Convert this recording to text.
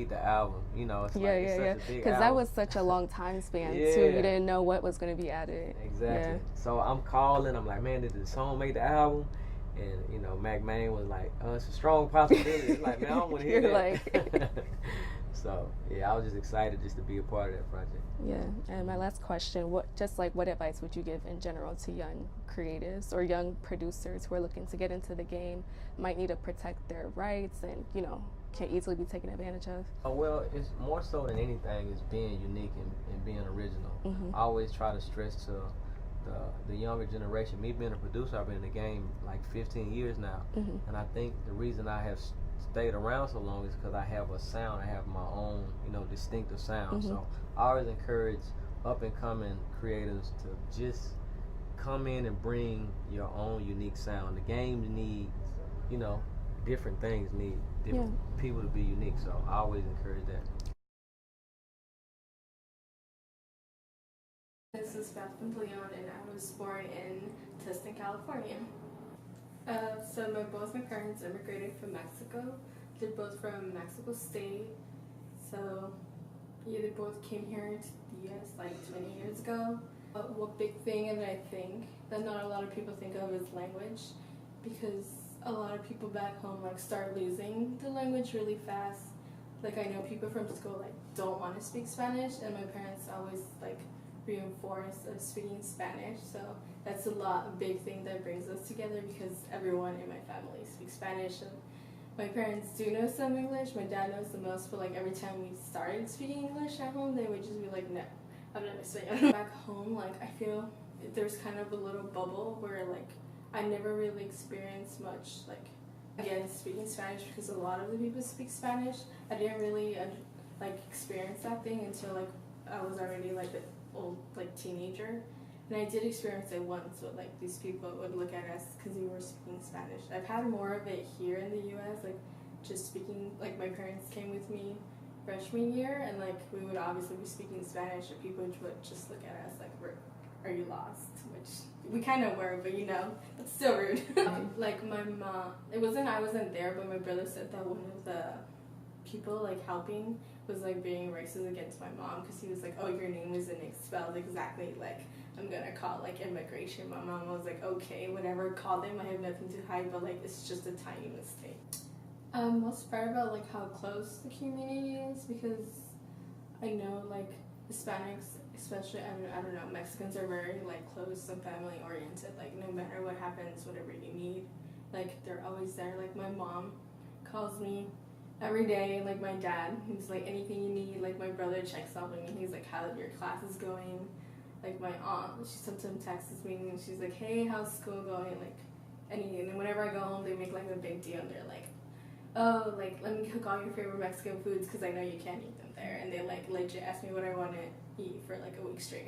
The album, you know, it's Yeah, like it's yeah, such yeah. a big Because that album. was such a long time span too. You Yeah, didn't know what was going to be added. exactly. Yeah. So I'm calling. I'm like, man, did the song make the album? And you know, Mac Main was like, it's a strong possibility. It's like, man, I don't want to hear You're that. like, So yeah, I was just excited just to be a part of that project. yeah. And my last question, what advice would you give in general to young creatives or young producers who are looking to get into the game, might need to protect their rights and, can easily be taken advantage of? Well, it's more so than anything is being unique and being original. Mm-hmm. I always try to stress to the younger generation. Me being a producer, I've been in the game like 15 years now, Mm-hmm. and I think the reason I have stayed around so long is because I have a sound. I have my own, distinctive sound. Mm-hmm. So I always encourage up and coming creatives to just come in and bring your own unique sound. The game needs, different things need different people to be unique. So I always encourage that. This is Beth Leon, and I was born in Tustin, California. So both my parents immigrated from Mexico. They're both from Mexico State. So yeah, they both came here to the U.S. like 20 years ago. One big thing that I think that not a lot of people think of is language, because a lot of people back home like start losing the language really fast. Like I know people from school like don't want to speak Spanish, and my parents always like reinforce of speaking Spanish. So that's a big thing that brings us together, because everyone in my family speaks Spanish, and my parents do know some English. My dad knows the most, but like every time we started speaking English at home, they would just be like, no, I'm not speaking. Back home, like I feel there's kind of a little bubble where like I never really experienced much like again speaking Spanish, because a lot of the people speak Spanish. I didn't really experience that thing until like I was already like the old like teenager, and I did experience it once, but like these people would look at us because we were speaking Spanish. I've had more of it here in the U.S. like just speaking, like my parents came with me freshman year, and like we would obviously be speaking Spanish, and people would just look at us like, are you lost? Which we kind of were, but it's still rude. Like my mom, I wasn't there, but my brother said that one of the people like helping was like being racist against my mom, because he was like, oh, your name isn't spelled exactly like I'm gonna call like immigration. My mom was like, okay, whatever, call them, I have nothing to hide, but like it's just a tiny mistake. Most part about like how close the community is, because I know like Hispanics, especially I don't know, Mexicans are very like close and family oriented. Like no matter what happens, whatever you need, like they're always there. Like my mom calls me every day. Like my dad, he's like, anything you need. Like my brother checks up on me. He's like, how your class is going. Like my aunt, she sometimes texts me and she's like, hey, how's school going? Like and whenever I go home, they make like a big deal, and they're like, oh, like let me cook all your favorite Mexican foods, because I know you can't eat them there. And they like legit ask me what I want to eat for like a week straight.